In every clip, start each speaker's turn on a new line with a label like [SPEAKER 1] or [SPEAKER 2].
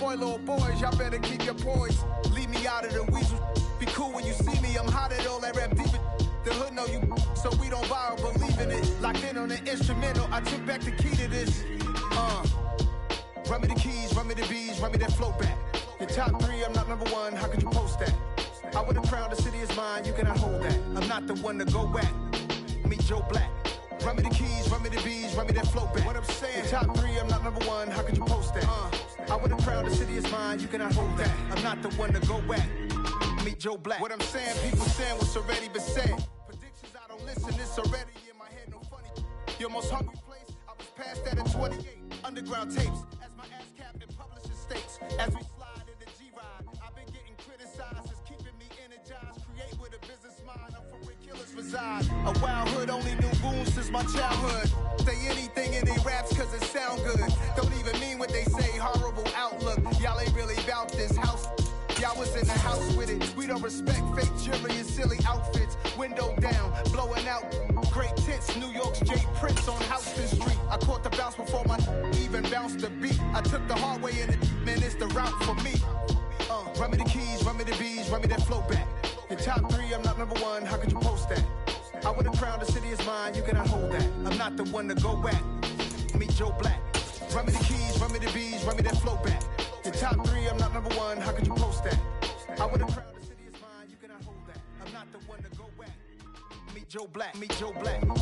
[SPEAKER 1] boy, little boys, y'all better keep your poise. Leave me out of the weasel. Be cool when you see me, I'm hot at all that rap deep. The hood know you, so we don't borrow, believe in it. Locked in on the instrumental, I took back the key to this. Run me the keys, run me the bees, run me that flow back. Your top 3, I'm not number 1, how could you post that? I would've crowned the city is mine, you cannot hold that. I'm not the one to go back. Meet Joe Black. Run me the keys, run me the bees, run me that flow back. What I'm saying, your top 3, I'm not number 1, how could you post that? I would've crowned the city is mine, you cannot hold that. I'm not the one to go back. Meet Joe Black. What I'm saying, people saying what's already been said. Predictions, I don't listen, it's already in my head, no funny. Your most hungry place, I was past that at 28. Underground tapes, as my ass captain publishes states. As we slide in the G-Ride, I've been getting criticized, it's keeping me energized. Create with a business mind, I'm from where killers reside. A wild hood, only knew goons since my childhood. Say anything in they raps cause it sound good. Don't even mean what they say, horrible outlook. Y'all ain't really about this house. Y'all was in the house with it. We don't respect fake jewelry and silly outfits. Window down, blowing out great tits. New York's J. Prince on Houston Street. I caught the bounce before my even bounced the beat. I took the hard way in it, man, it's the route for me. Run me the keys, run me the bees, run me that flow back. Your top 3, I'm not number 1, how could you post that? I would've crowned the city is mine, you cannot hold that. I'm not the one to go back. Meet Joe Black. Run me the keys, run me the bees, run me that flow back. Your top 3, I'm not number 1, how could you post that? I would've crowned the city is mine, you cannot hold that. I'm not the one to go back. Meet Joe Black, meet Joe Black. Why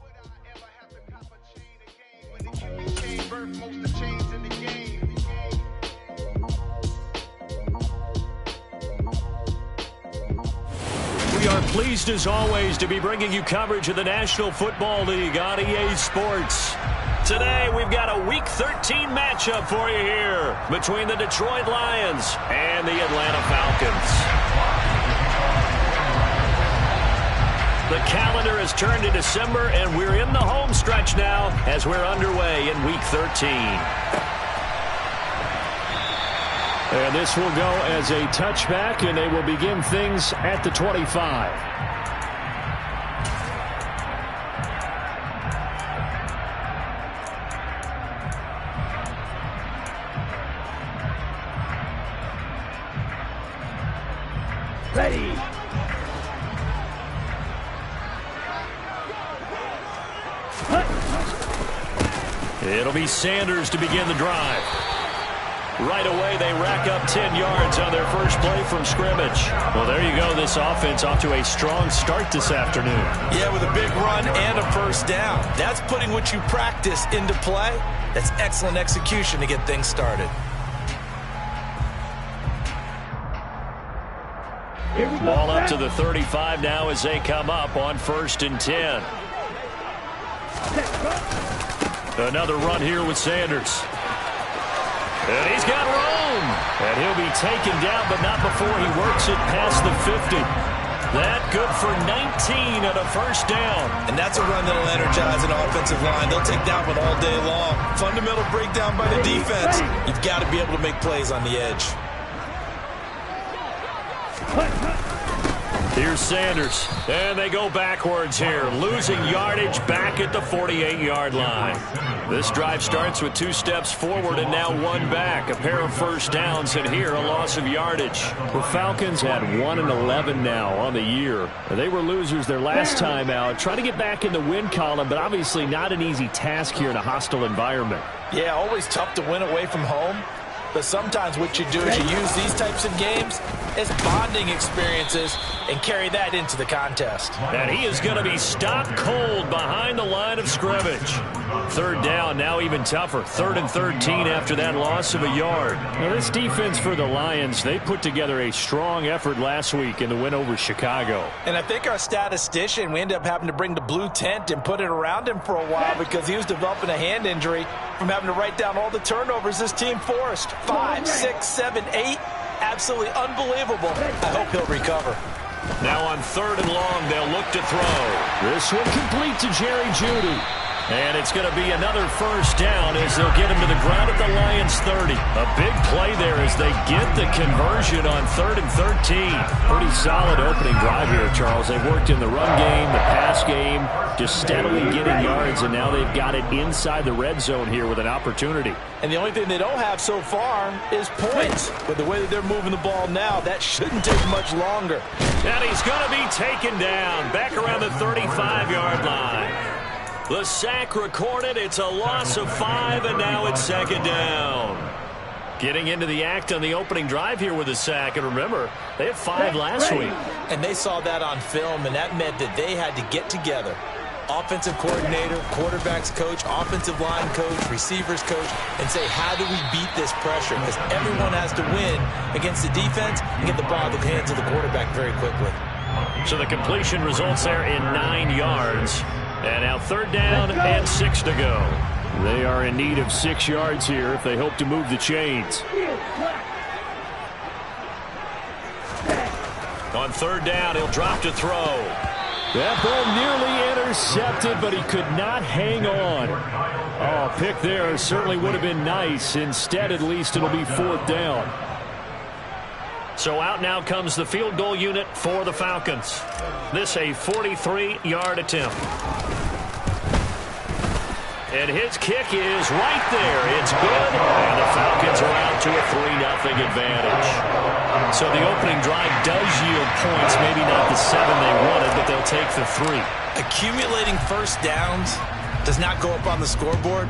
[SPEAKER 1] would I ever have to cop a chain again when the QB chain birth most of chains in the game?
[SPEAKER 2] We are pleased as always to be bringing you coverage of the National Football League on EA Sports. Today we've got a Week 13 matchup for you here between the Detroit Lions and the Atlanta Falcons. The calendar has turned to December and we're in the home stretch now as we're underway in Week 13. And this will go as a touchback, and they will begin things at the 25. Ready. It'll be Sanders to begin the drive. Right away, they rack up 10 yards on their first play from scrimmage. Well, there you go. This offense off to a strong start this afternoon.
[SPEAKER 3] Yeah, with a big run and a first down. That's putting what you practice into play. That's excellent execution to get things started.
[SPEAKER 2] Ball up to the 35 now as they come up on 1st and 10. Another run here with Sanders. And he's got room. And he'll be taken down, but not before he works it past the 50. That good for 19 and a first down.
[SPEAKER 3] And that's a run that'll energize an offensive line. They'll take that one all day long. Fundamental breakdown by the defense. You've got to be able to make plays on the edge.
[SPEAKER 2] Here's Sanders. And they go backwards here, losing yardage back at the 48-yard line. This drive starts with 2 steps forward and now 1 back. A pair of first downs, and here a loss of yardage. The Falcons had 1-11 now on the year. They were losers their last time out, trying to get back in the win column, but obviously not an easy task here in a hostile environment.
[SPEAKER 3] Yeah, always tough to win away from home. But sometimes what you do is you use these types of games as bonding experiences and carry that into the contest.
[SPEAKER 2] And he is going to be stopped cold behind the line of scrimmage. 3rd down, now even tougher. 3rd and 13 after that loss of a yard. Now this defense for the Lions, they put together a strong effort last week in the win over Chicago.
[SPEAKER 3] And I think our statistician, we ended up having to bring the blue tent and put it around him for a while because he was developing a hand injury from having to write down all the turnovers this team forced. 5, 6, 7, 8. Absolutely unbelievable. I hope he'll recover.
[SPEAKER 2] Now on 3rd and long, they'll look to throw. This one complete to Jerry Jeudy. And it's going to be another first down as they'll get him to the ground at the Lions 30. A big play there as they get the conversion on 3rd and 13. Pretty solid opening drive here, Charles. They've worked in the run game, the pass game, just steadily getting yards, and now they've got it inside the red zone here with an opportunity.
[SPEAKER 3] And the only thing they don't have so far is points. But the way that they're moving the ball now, that shouldn't take much longer.
[SPEAKER 2] And he's going to be taken down back around the 35-yard line. The sack recorded. It's a loss of 5, and now it's 2nd down. Getting into the act on the opening drive here with a sack. And remember, they had 5 last week.
[SPEAKER 3] And they saw that on film, and that meant that they had to get together. Offensive coordinator, quarterback's coach, offensive line coach, receivers coach, and say, how do we beat this pressure? Because everyone has to win against the defense and get the ball in the hands of the quarterback very quickly.
[SPEAKER 2] So the completion results there in 9 yards. And now 3rd down and 6 to go. They are in need of 6 yards here if they hope to move the chains. On 3rd down, he'll drop to throw. That ball nearly intercepted, but he could not hang on. Oh, a pick there certainly would have been nice. Instead, at least, it'll be 4th down. So out now comes the field goal unit for the Falcons. This a 43-yard attempt. And his kick is right there. It's good. And the Falcons are out to a 3-0 advantage. So the opening drive does yield points. Maybe not the 7 they wanted, but they'll take the 3.
[SPEAKER 3] Accumulating first downs does not go up on the scoreboard,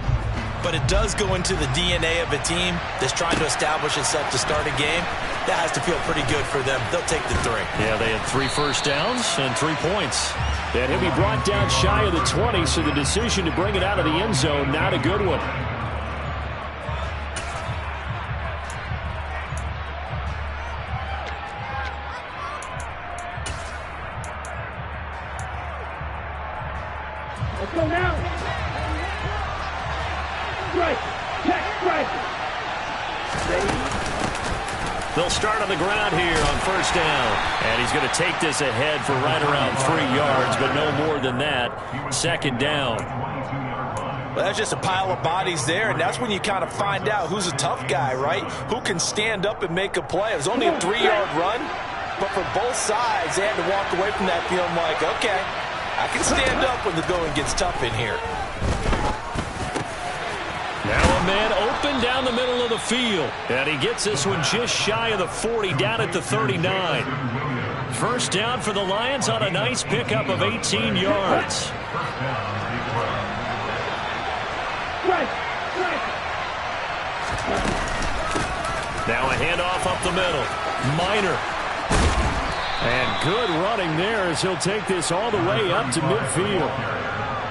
[SPEAKER 3] but it does go into the DNA of a team that's trying to establish itself to start a game. That has to feel pretty good for them. They'll take the 3.
[SPEAKER 2] Yeah, they had 3 first downs and 3 points. And he'll be brought down shy of the 20, so the decision to bring it out of the end zone, not a good one.
[SPEAKER 4] Let's go now. Strike. Check. Strike.
[SPEAKER 2] They'll start on the ground here on 1st down. And he's going to take this ahead for right around 3 yards, but no more than that. 2nd down.
[SPEAKER 3] Well, that's just a pile of bodies there, and that's when you kind of find out who's a tough guy, right? Who can stand up and make a play. It was only a 3-yard run, but for both sides, they had to walk away from that feeling like, okay, I can stand up when the going gets tough in here.
[SPEAKER 2] Now a man open down the middle of the field. And he gets this one just shy of the 40, down at the 39. 1st down for the Lions on a nice pickup of 18 yards. Now a handoff up the middle. Minor. And good running there as he'll take this all the way up to midfield.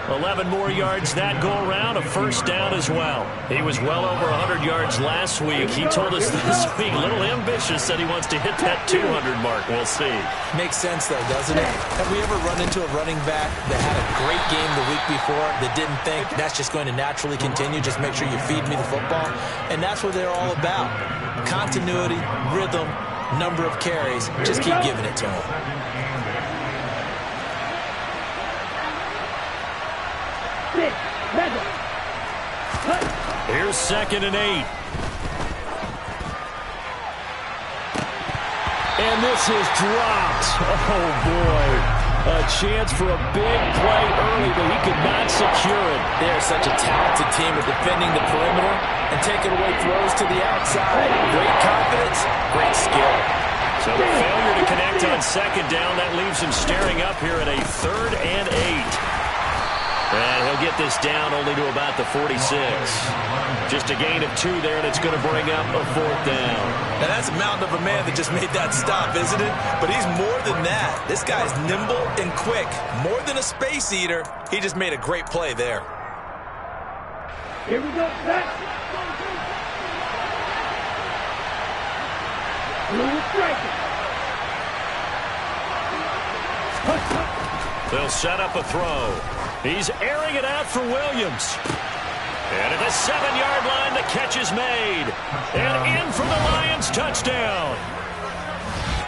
[SPEAKER 2] 11 more yards that go around, a 1st down as well. He was well over 100 yards last week. He told us this week, a little ambitious, said he wants to hit that 200 mark. We'll see.
[SPEAKER 3] Makes sense, though, doesn't it? Have we ever run into a running back that had a great game the week before that didn't think that's just going to naturally continue, just make sure you feed me the football? And that's what they're all about. Continuity, rhythm, number of carries. Just keep giving it to him.
[SPEAKER 2] Here's 2nd and 8. And this is dropped. Oh, boy. A chance for a big play early, but he could not secure it.
[SPEAKER 3] They're such a talented team at defending the perimeter and taking away throws to the outside. Great confidence, great skill.
[SPEAKER 2] So the failure to connect on 2nd down, that leaves him staring up here at a 3rd and 8. And he'll get this down only to about the 46. Just a gain of 2 there, and it's going to bring up a 4th down.
[SPEAKER 3] Now that's a mountain of a man that just made that stop, isn't it? But he's more than that. This guy's nimble and quick. More than a space eater. He just made a great play there.
[SPEAKER 4] Here we go, set. Blue striker.
[SPEAKER 2] They'll set up a throw. He's airing it out for Williams. And at the 7-yard line, the catch is made. And in for the Lions, touchdown.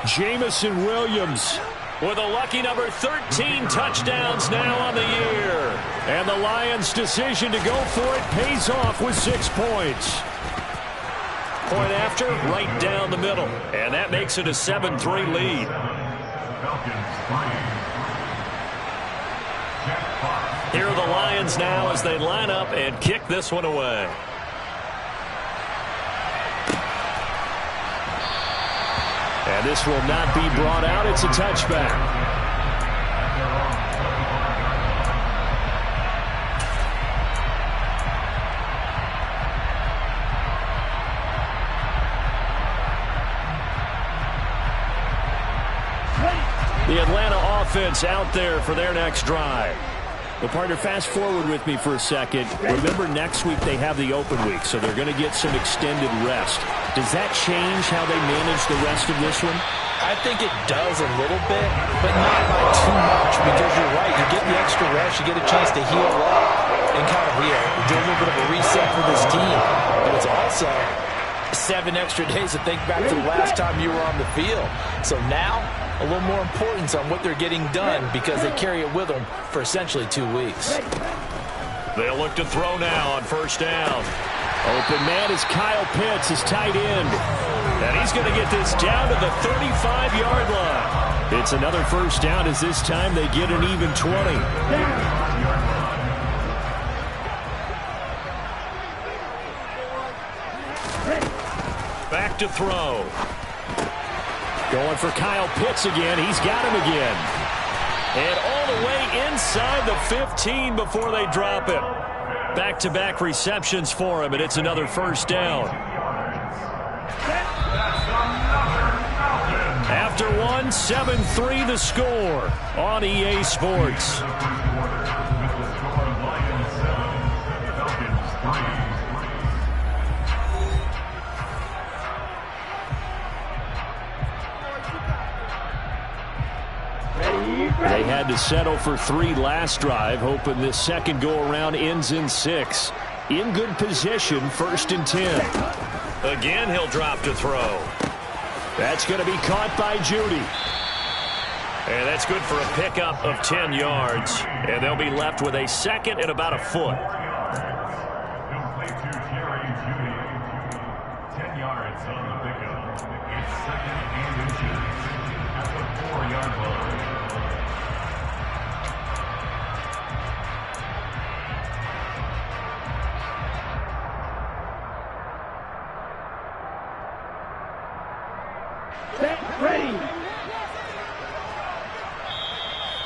[SPEAKER 2] Jamison Williams with a lucky number 13 touchdowns now on the year. And the Lions' decision to go for it pays off with 6 points. Point after, right down the middle. And that makes it a 7-3 lead. Here are the Lions now as they line up and kick this one away. And this will not be brought out. It's a touchback. The Atlanta offense out there for their next drive. Well, partner, fast forward with me for a second. Remember, next week they have the open week, so they're going to get some extended rest. Does that change how they manage the rest of this one?
[SPEAKER 3] I think it does a little bit, but not by too much, because you're right. You get the extra rest, you get a chance to heal up and kind of, do a little bit of a reset for this team. But it's also 7 extra days to think back to the last time you were on the field. So now, a little more importance on what they're getting done because they carry it with them for essentially 2 weeks.
[SPEAKER 2] They'll look to throw now on first down. Open man is Kyle Pitts, his tight end. And he's going to get this down to the 35-yard line. It's another first down as this time they get an even 20. Back to throw. Going for Kyle Pitts again. He's got him again. And all the way inside the 15 before they drop it. Back-to-back receptions for him, and it's another first down. After one, 7-3 the score on EA Sports. They had to settle for 3 last drive, hoping this second go-around ends in 6. In good position, 1st and 10. Again, he'll drop to throw. That's going to be caught by Judy. And that's good for a pickup of 10 yards. And they'll be left with a second and about a foot.
[SPEAKER 5] 10 yards on the pickup. It's 2nd and inches at the 4-yard line.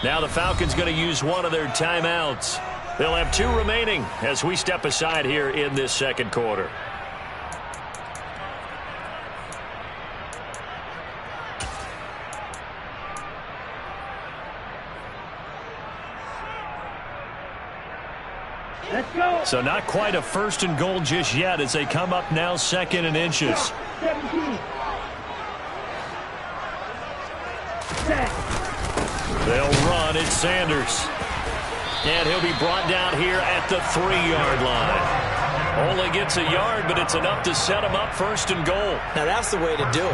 [SPEAKER 2] Now the Falcons going to use one of their timeouts. They'll have 2 remaining as we step aside here in this second quarter.
[SPEAKER 4] Let's go.
[SPEAKER 2] So not quite a 1st and goal just yet as they come up now 2nd and inches.
[SPEAKER 4] 17.
[SPEAKER 2] They'll run. It's Sanders. And he'll be brought down here at the 3-yard line. Only gets a yard, but it's enough to set him up 1st and goal.
[SPEAKER 3] Now that's the way to do it.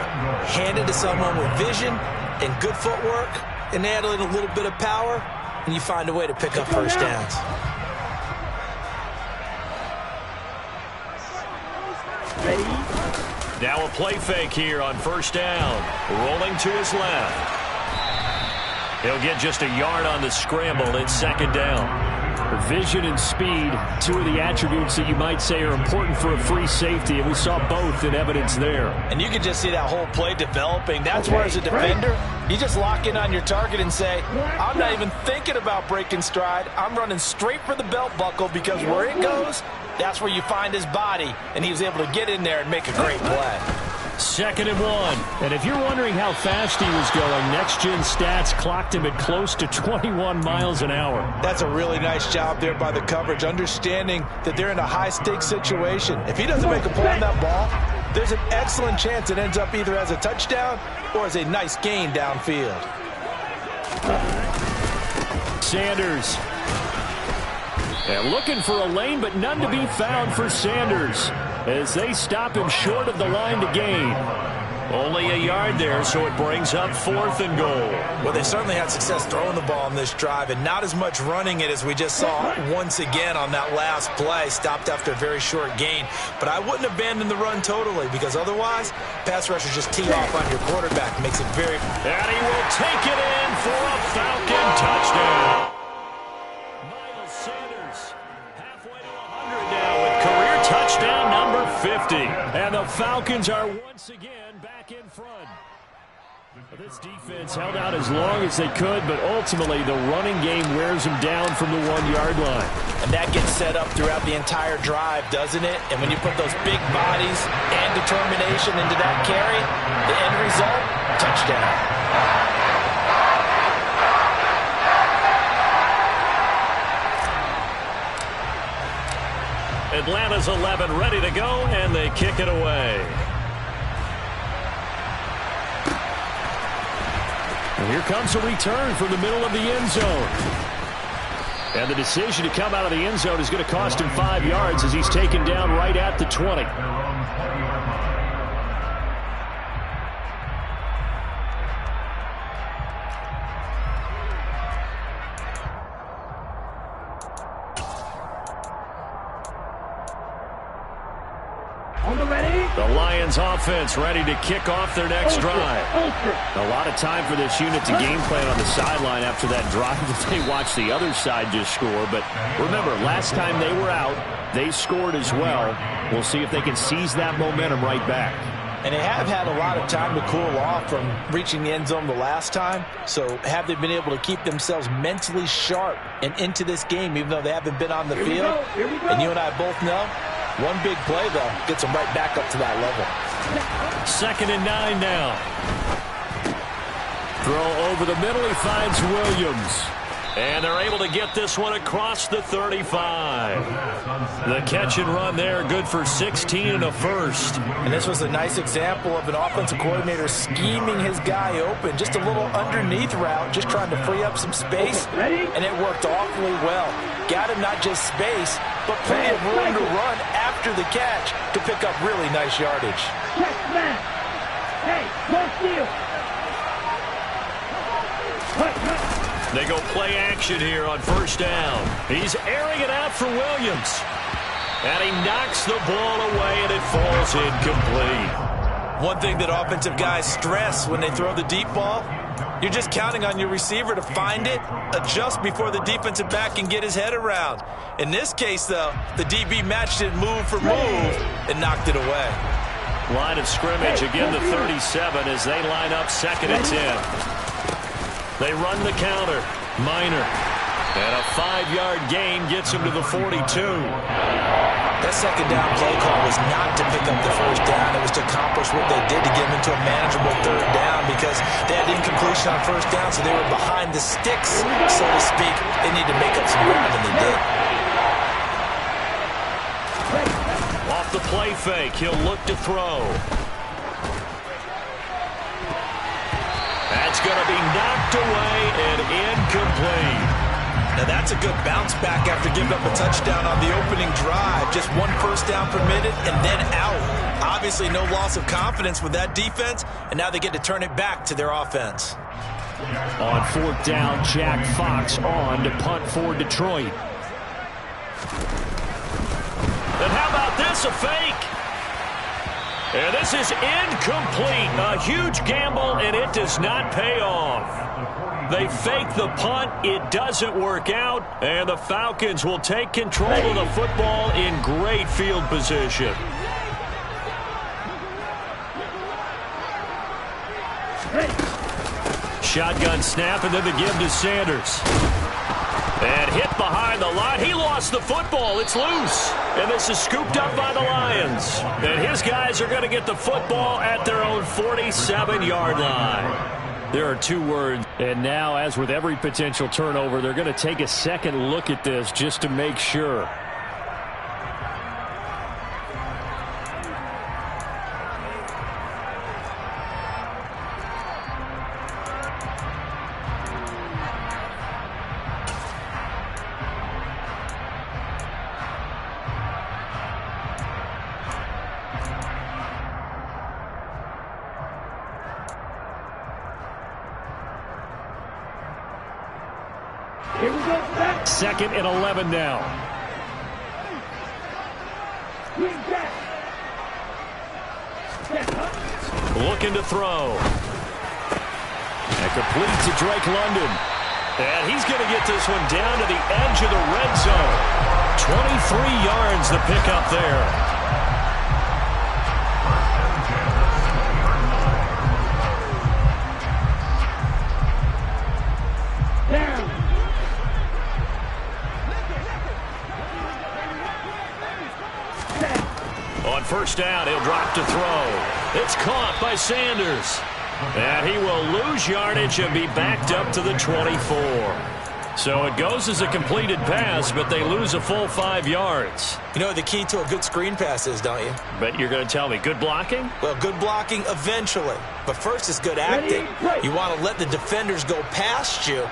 [SPEAKER 3] Hand it to someone with vision and good footwork, and add in a little bit of power, and you find a way to pick up first downs.
[SPEAKER 2] Now a play fake here on first down. Rolling to his left. He'll get just a yard on the scramble. It's 2nd down. Vision and speed, 2 of the attributes that you might say are important for a free safety, and we saw both in evidence there.
[SPEAKER 3] And you can just see that whole play developing. That's where, as a defender, you just lock in on your target and say, I'm not even thinking about breaking stride. I'm running straight for the belt buckle, because where it goes, that's where you find his body, and he was able to get in there and make a great play.
[SPEAKER 2] 2nd and 1. And if you're wondering how fast he was going, next-gen stats clocked him at close to 21 miles an hour.
[SPEAKER 3] That's a really nice job there by the coverage, understanding that they're in a high-stakes situation. If he doesn't make a play on that ball, there's an excellent chance it ends up either as a touchdown or as a nice gain downfield.
[SPEAKER 2] Sanders. And looking for a lane, but none to be found for Sanders as they stop him short of the line to gain. Only a yard there, so it brings up 4th and goal.
[SPEAKER 3] Well, they certainly had success throwing the ball on this drive, and not as much running it as we just saw once again on that last play. Stopped after a very short gain. But I wouldn't abandon the run totally, because otherwise, pass rushers just tee off on your quarterback. Makes it very...
[SPEAKER 2] And he will take it in for a Falcon touchdown. Miles Sanders halfway to 100 now with career touchdown number 50. And the Falcons are once again back in front. This defense held out as long as they could, but ultimately the running game wears them down from the 1-yard line.
[SPEAKER 3] And that gets set up throughout the entire drive, doesn't it? And when you put those big bodies and determination into that carry, the end result, touchdown.
[SPEAKER 2] Atlanta's 11 ready to go, and they kick it away. And here comes a return from the middle of the end zone. And the decision to come out of the end zone is going to cost him 5 yards as he's taken down right at the 20. The Lions offense ready to kick off their next drive. A lot of time for this unit to game plan on the sideline after that drive that they watched the other side just score. But remember, last time they were out, they scored as well. We'll see if they can seize that momentum right back.
[SPEAKER 3] And they have had a lot of time to cool off from reaching the end zone the last time. So have they been able to keep themselves mentally sharp and into this game, even though they haven't been on the field? And you and I both know, one big play, though, gets them right back up to that level.
[SPEAKER 2] 2nd and 9 now. Throw over the middle. He finds Williams. And they're able to get this one across the 35. The catch and run there, good for 16 and a first.
[SPEAKER 3] And this was a nice example of an offensive coordinator scheming his guy open. Just a little underneath route, just trying to free up some space. And it worked awfully well. Got him not just space, but plenty of room to run after the catch to pick up really nice yardage.
[SPEAKER 4] Check man. Hey, no steal.
[SPEAKER 2] They go play action here on 1st down. He's airing it out for Williams. And he knocks the ball away, and it falls incomplete.
[SPEAKER 3] One thing that offensive guys stress when they throw the deep ball, you're just counting on your receiver to find it, adjust before the defensive back can get his head around. In this case, though, the DB matched it move for move and knocked it away.
[SPEAKER 2] Line of scrimmage, again the 37 as they line up 2nd and 10. They run the counter. Minor. And a 5-yard gain gets him to the 42.
[SPEAKER 3] That 2nd down play call was not to pick up the 1st down. It was to accomplish what they did to get him into a manageable 3rd down because they had incompletion on 1st down, so they were behind the sticks, so to speak. They need to make up some ground, and they did.
[SPEAKER 2] Off the play fake, he'll look to throw. That's going to be knocked away and incomplete.
[SPEAKER 3] Now that's a good bounce back after giving up a touchdown on the opening drive. Just 1 first down permitted and then out. Obviously no loss of confidence with that defense, and now they get to turn it back to their offense.
[SPEAKER 2] On 4th down, Jack Fox on to punt for Detroit. And how about this, a fake? And this is incomplete. A huge gamble, and it does not pay off. They fake the punt. It doesn't work out, and the Falcons will take control of the football in great field position. Shotgun snap, and then the give to Sanders. And hit behind the line. He lost the football. It's loose. And this is scooped up by the Lions. And his guys are going to get the football at their own 47-yard line. There are 2 words. And now, as with every potential turnover, they're going to take a second look at this just to make sure.
[SPEAKER 4] Here we go, back.
[SPEAKER 2] 2nd and 11 now.
[SPEAKER 4] Swing back. Step up.
[SPEAKER 2] Looking to throw. And complete to Drake London. And he's going to get this one down to the edge of the red zone. 23 yards the pickup there.
[SPEAKER 4] Down.
[SPEAKER 2] On first down, he'll drop to throw. It's caught by Sanders. And he will lose yardage and be backed up to the 24. So it goes as a completed pass, but they lose a full 5 yards.
[SPEAKER 3] You know what the key to a good screen pass is, don't you?
[SPEAKER 2] But you're going to tell me, good blocking?
[SPEAKER 3] Well, good blocking eventually. But first is good acting. You want to let the defenders go past you,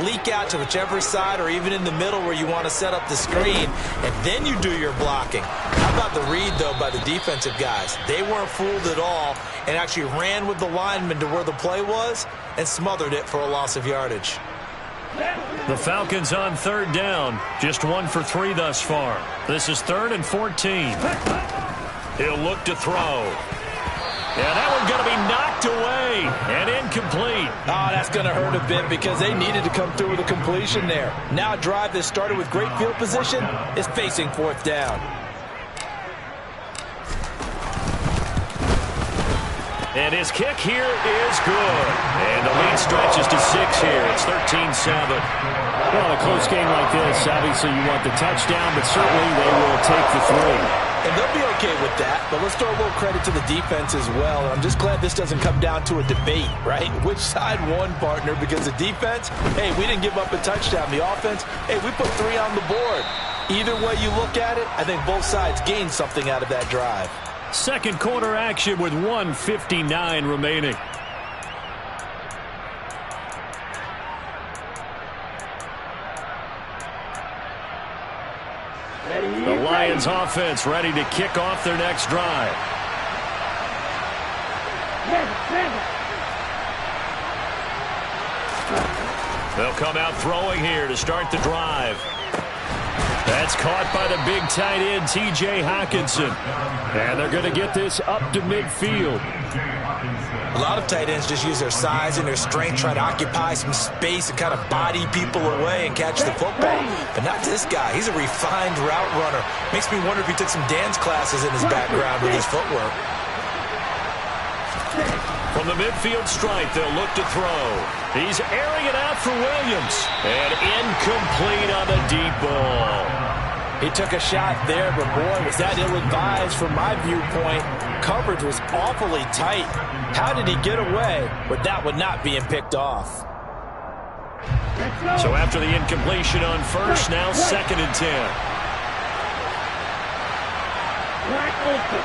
[SPEAKER 3] leak out to whichever side or even in the middle where you want to set up the screen, and then you do your blocking. How about the read, though, by the defensive guys? They weren't fooled at all and actually ran with the lineman to where the play was and smothered it for a loss of yardage.
[SPEAKER 2] The Falcons on 3rd down. Just 1 for 3 thus far. This is 3rd and 14. He'll look to throw. Yeah, that one's going to be knocked away and incomplete.
[SPEAKER 3] Oh, that's going to hurt a bit because they needed to come through with a completion there. Now a drive that started with great field position is facing 4th down.
[SPEAKER 2] And his kick here is good. And the lead stretches to 6 here. It's 13-7. Well, in a close game like this, obviously you want the touchdown, but certainly they will take the 3.
[SPEAKER 3] And they'll be okay with that, but let's throw a little credit to the defense as well. And I'm just glad this doesn't come down to a debate, right? Which side won, partner? Because the defense, hey, we didn't give up a touchdown. The offense, hey, we put 3 on the board. Either way you look at it, I think both sides gained something out of that drive.
[SPEAKER 2] Second quarter action with 1:59 remaining. The Lions offense ready to kick off their next drive. They'll come out throwing here to start the drive. That's caught by the big tight end, T.J. Hockenson. And they're going to get this up to midfield.
[SPEAKER 3] A lot of tight ends just use their size and their strength, try to occupy some space and kind of body people away and catch the football. But not this guy. He's a refined route runner. Makes me wonder if he took some dance classes in his background with his footwork.
[SPEAKER 2] From the midfield stripe, they'll look to throw. He's airing it out for Williams. And incomplete on the deep ball.
[SPEAKER 3] He took a shot there, but boy, was that ill-advised from my viewpoint. Coverage was awfully tight. How did he get away with that one not being picked off?
[SPEAKER 2] So after the incompletion on first, now 2nd and 10.
[SPEAKER 4] Wide open.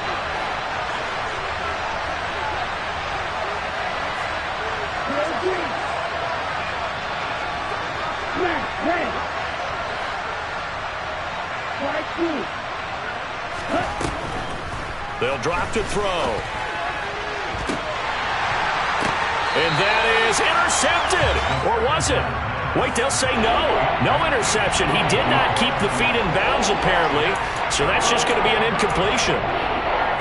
[SPEAKER 2] They'll drop to throw. And that is intercepted. Or was it? Wait, they'll say no. No interception. He did not keep the feet in bounds, apparently. So that's just going to be an incompletion.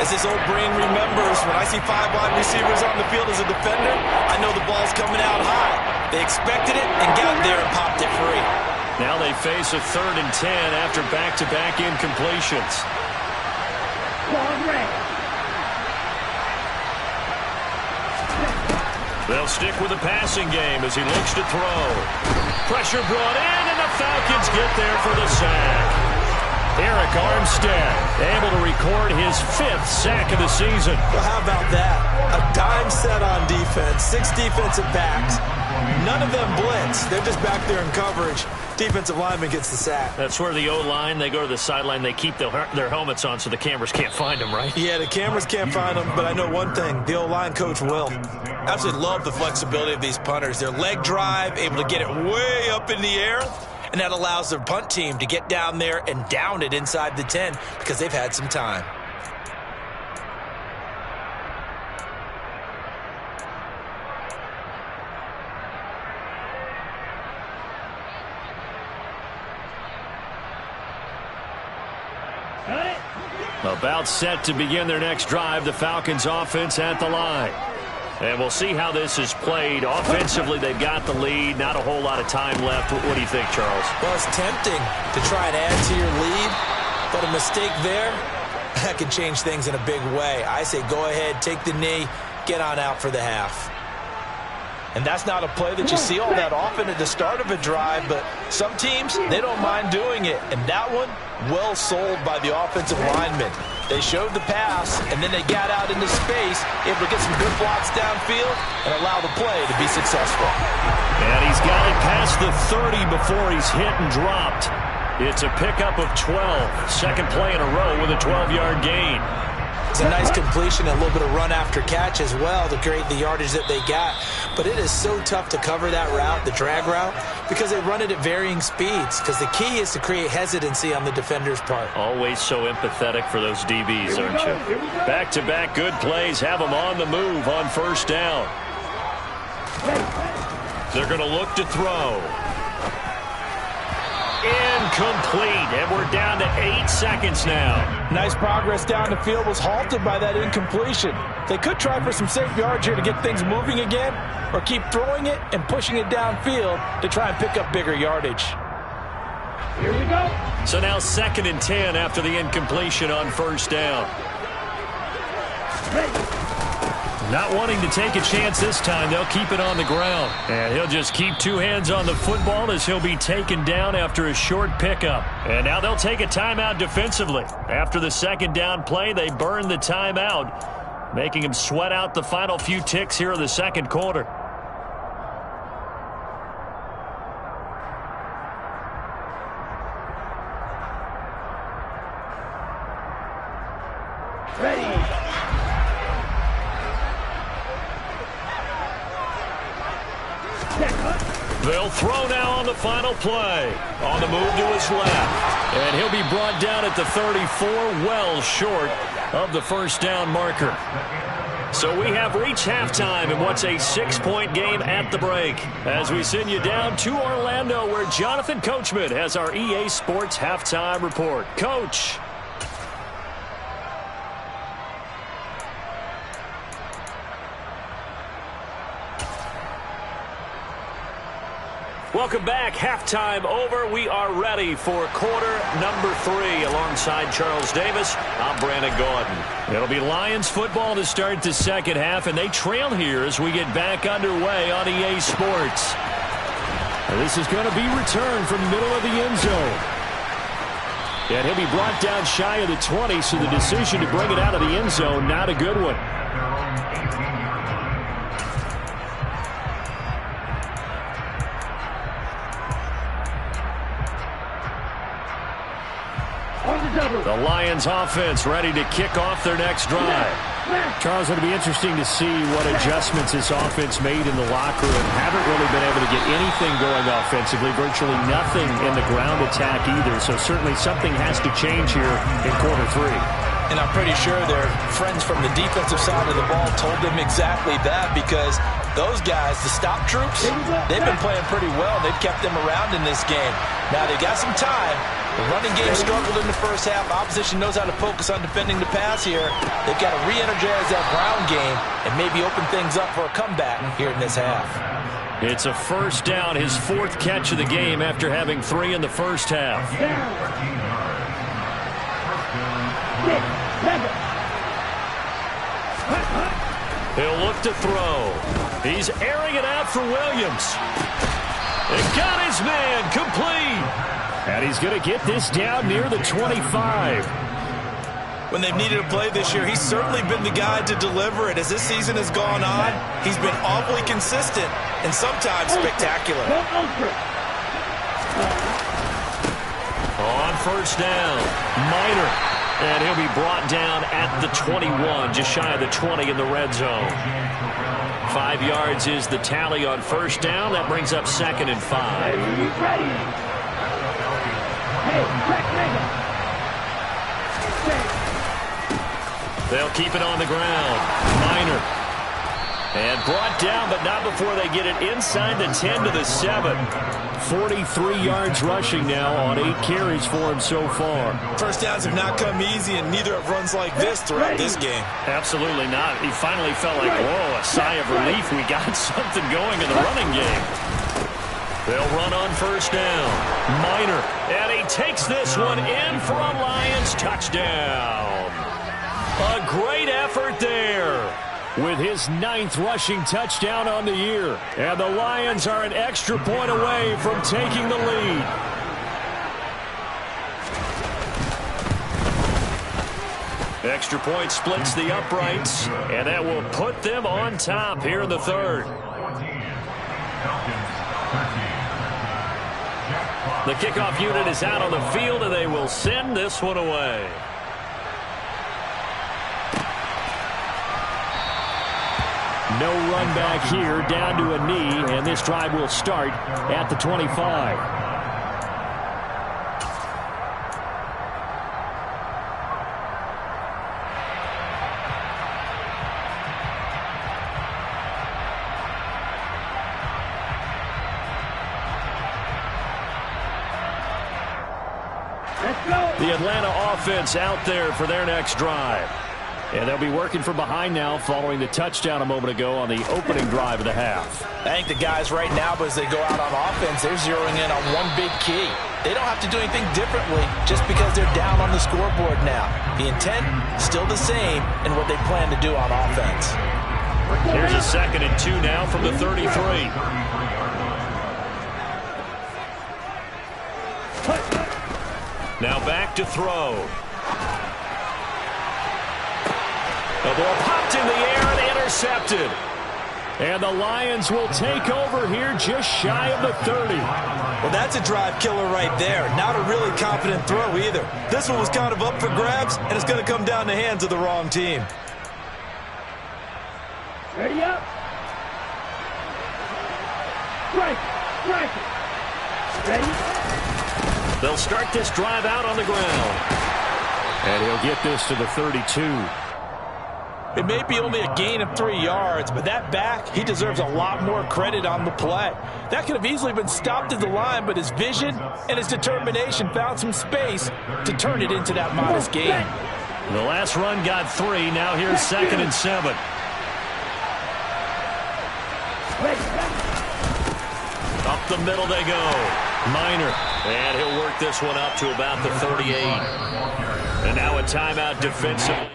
[SPEAKER 3] As his old brain remembers, when I see 5 wide receivers on the field as a defender, I know the ball's coming out high. They expected it and got there and popped it free.
[SPEAKER 2] Now they face a 3rd and 10 after back-to-back incompletions. They'll stick with the passing game as he looks to throw. Pressure brought in, and the Falcons get there for the sack. Eric Armstead able to record his 5th sack of the season.
[SPEAKER 3] Well, how about that? A dime set on defense, 6 defensive backs. None of them blitz. They're just back there in coverage. Defensive lineman gets the sack.
[SPEAKER 2] That's where the O-line, they go to the sideline, they keep their helmets on so the cameras can't find them, right?
[SPEAKER 3] Yeah, the cameras can't find them, but I know one thing. The O-line coach will. Absolutely love the flexibility of these punters. Their leg drive, able to get it way up in the air, and that allows their punt team to get down there and down it inside the 10 because they've had some time.
[SPEAKER 2] About set to begin their next drive, the Falcons offense at the line. And we'll see how this is played. Offensively, they've got the lead. Not a whole lot of time left. What do you think, Charles?
[SPEAKER 3] Well, it's tempting to try and add to your lead, but a mistake there, that could change things in a big way. I say go ahead, take the knee, get on out for the half. And that's not a play that you see all that often at the start of a drive, but some teams, they don't mind doing it. And that one, well sold by the offensive lineman. They showed the pass, and then they got out into space, able to get some good blocks downfield and allow the play to be successful.
[SPEAKER 2] And he's got it past the 30 before he's hit and dropped. It's a pickup of 12. Second play in a row with a 12-yard gain.
[SPEAKER 3] It's a nice completion, a little bit of run after catch as well to create the yardage that they got. But it is so tough to cover that route, the drag route, because they run it at varying speeds. Because the key is to create hesitancy on the defender's part.
[SPEAKER 2] Always so empathetic for those DBs, aren't you? Back-to-back good plays have them on the move on first down. They're going to look to throw. Incomplete, and we're down to 8 seconds now.
[SPEAKER 3] Nice progress down the field was halted by that incompletion. They could try for some safe yards here to get things moving again, or keep throwing it and pushing it downfield to try and pick up bigger yardage.
[SPEAKER 4] Here we go.
[SPEAKER 2] So now 2nd and 10 after the incompletion on first down.
[SPEAKER 4] Ready.
[SPEAKER 2] Not wanting to take a chance this time, they'll keep it on the ground. And he'll just keep 2 hands on the football as he'll be taken down after a short pickup. And now they'll take a timeout defensively. After the second down play, they burn the timeout, making him sweat out the final few ticks here in the second quarter.
[SPEAKER 4] Ready.
[SPEAKER 2] They'll throw now on the final play. On the move to his left. And he'll be brought down at the 34, well short of the first down marker. So we have reached halftime in what's a 6-point game at the break. As we send you down to Orlando, where Jonathan Coachman has our EA Sports halftime report. Coach. Welcome back. Halftime over. We are ready for quarter number 3. Alongside Charles Davis, I'm Brandon Gaudin. It'll be Lions football to start the second half, and they trail here as we get back underway on EA Sports. And this is going to be returned from the middle of the end zone. And he'll be brought down shy of the 20, so the decision to bring it out of the end zone, not a good one. The Lions offense ready to kick off their next drive. Charles, it'll be interesting to see what adjustments this offense made in the locker room. Haven't really been able to get anything going offensively, virtually nothing in the ground attack either. So certainly something has to change here in quarter 3.
[SPEAKER 3] And I'm pretty sure their friends from the defensive side of the ball told them exactly that, because those guys, the stop troops, they've been playing pretty well. They've kept them around in this game. Now they've got some time. The running game struggled in the first half. Opposition knows how to focus on defending the pass here. They've got to re-energize that ground game and maybe open things up for a comeback here in this half.
[SPEAKER 2] It's a first down, his 4th catch of the game after having 3 in the first half. He'll look to throw. He's airing it out for Williams. It got his man complete. And he's going to get this down near the 25.
[SPEAKER 3] When they've needed a play this year, he's certainly been the guy to deliver it. As this season has gone on, he's been awfully consistent and sometimes spectacular.
[SPEAKER 2] On first down, Minor. And he'll be brought down at the 21, just shy of the 20 in the red zone. 5 yards is the tally on first down. That brings up 2nd and 5. They'll keep it on the ground. Minor. And brought down, but not before they get it inside the 10 to the 7. 43 yards rushing now on 8 carries for him so far.
[SPEAKER 3] First downs have not come easy, and neither have runs like this throughout this game.
[SPEAKER 2] Absolutely not. He finally felt like, whoa, a sigh of relief. We got something going in the running game. They'll run on first down. Minor. And he takes this one in for a Lions touchdown. A great effort there, with his 9th rushing touchdown on the year. And the Lions are an extra point away from taking the lead. Extra point splits the uprights, and that will put them on top here in the third. The kickoff unit is out on the field, and they will send this one away. No run back here, down to a knee, and this drive will start at the 25. The Atlanta offense out there for their next drive. And they'll be working from behind now following the touchdown a moment ago on the opening drive of the half.
[SPEAKER 3] I think the guys right now, as they go out on offense, they're zeroing in on one big key. They don't have to do anything differently just because they're down on the scoreboard now. The intent still the same in what they plan to do on offense.
[SPEAKER 2] Here's a 2nd and 2 now from the 33. Now back to throw. The ball popped in the air and intercepted. And the Lions will take over here just shy of the 30.
[SPEAKER 3] Well, that's a drive killer right there. Not a really confident throw either. This one was kind of up for grabs, and it's going to come down the hands of the wrong team.
[SPEAKER 4] Ready up. Strike. Ready.
[SPEAKER 2] They'll start this drive out on the ground. And he'll get this to the 32.
[SPEAKER 3] It may be only a gain of 3 yards, but that back, he deserves a lot more credit on the play. That could have easily been stopped at the line, but his vision and his determination found some space to turn it into that modest gain.
[SPEAKER 2] The last run got 3. Now here's 2nd and 7. Up the middle they go. Minor. And he'll work this one up to about the 38. And now a timeout defensively.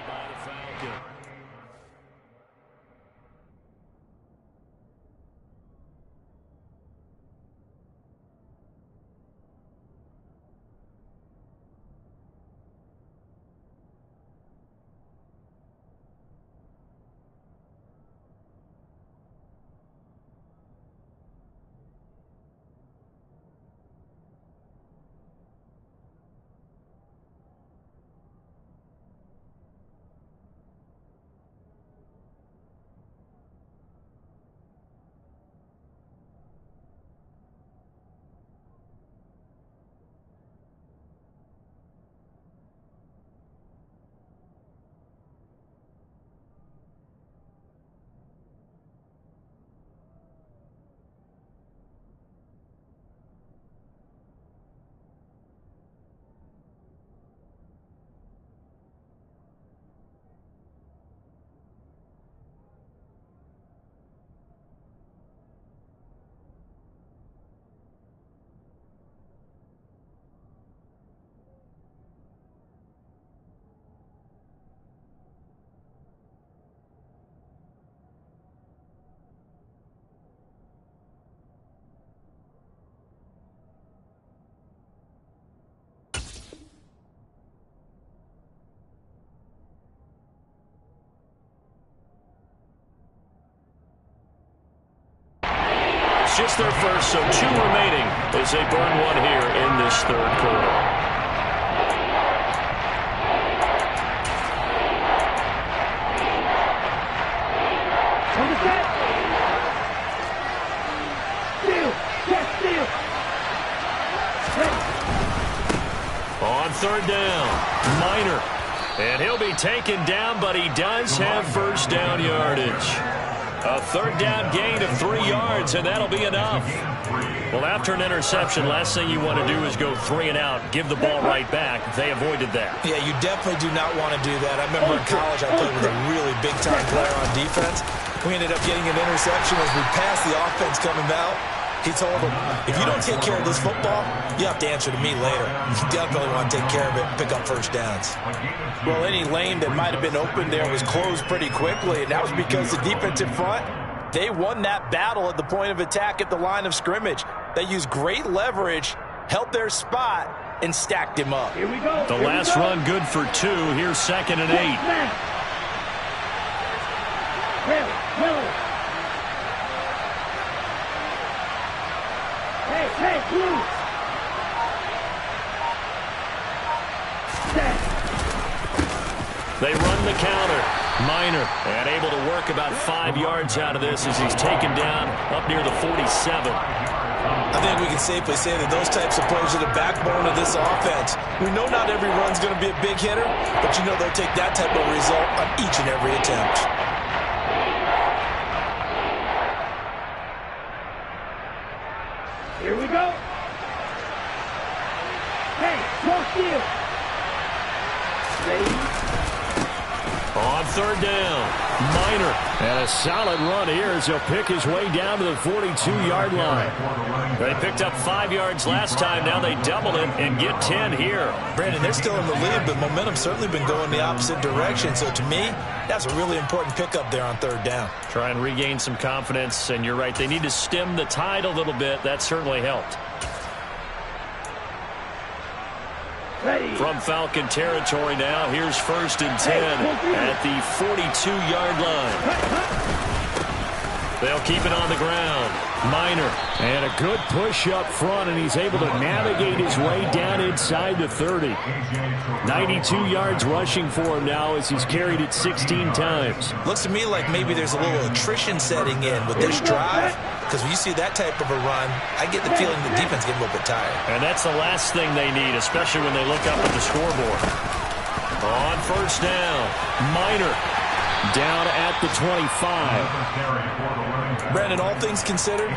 [SPEAKER 2] Just their first, so 2 remaining as they burn one here in this third quarter. On third down, Minor. And he'll be taken down, but he does have first down yardage. A third down gain of 3 yards, and that'll be enough. Well, after an interception, last thing you want to do is go 3 and out, give the ball right back. They avoided that.
[SPEAKER 3] Yeah, you definitely do not want to do that. I remember in college I played with a really big-time player on defense. We ended up getting an interception as we passed the offense coming out. He told him, if you don't take care of this football, you have to answer to me later. You definitely want to take care of it and pick up first downs.
[SPEAKER 6] Well, any lane that might have been open there was closed pretty quickly, and that was because the defensive front, they won that battle at the point of attack at the line of scrimmage. They used great leverage, held their spot, and stacked him up.
[SPEAKER 4] Here we go.
[SPEAKER 2] The last run good for 2. Here's 2nd and 8.
[SPEAKER 4] Hey, blue.
[SPEAKER 2] They run the counter. Minor, and able to work about 5 yards out of this as he's taken down up near the 47.
[SPEAKER 3] I think we can safely say that those types of plays are the backbone of this offense. We know not every run's going to be a big hitter, but you know they'll take that type of result on each and every attempt.
[SPEAKER 4] Here we go. Hey, more steal. Ready?
[SPEAKER 2] On 3rd down, Minor. And a solid run here as he'll pick his way down to the 42-yard line. They picked up 5 yards last time. Now they double it and get 10 here.
[SPEAKER 3] Brandon, they're still in the lead, but momentum's certainly been going the opposite direction. So to me, that's a really important pickup there on 3rd down.
[SPEAKER 2] Try and regain some confidence, and you're right. They need to stem the tide a little bit. That certainly helped.
[SPEAKER 4] Ready.
[SPEAKER 2] From Falcon territory now, here's 1st and 10 at the 42-yard line. They'll keep it on the ground. Minor, and a good push up front, and he's able to navigate his way down inside the 30. 92 yards rushing for him now as he's carried it 16 times.
[SPEAKER 3] Looks to me like maybe there's a little attrition setting in with this drive, because when you see that type of a run, I get the feeling the defense getting a little bit tired.
[SPEAKER 2] And that's the last thing they need, especially when they look up at the scoreboard. On 1st down, Minor down at the 25.
[SPEAKER 3] Brandon, all things considered,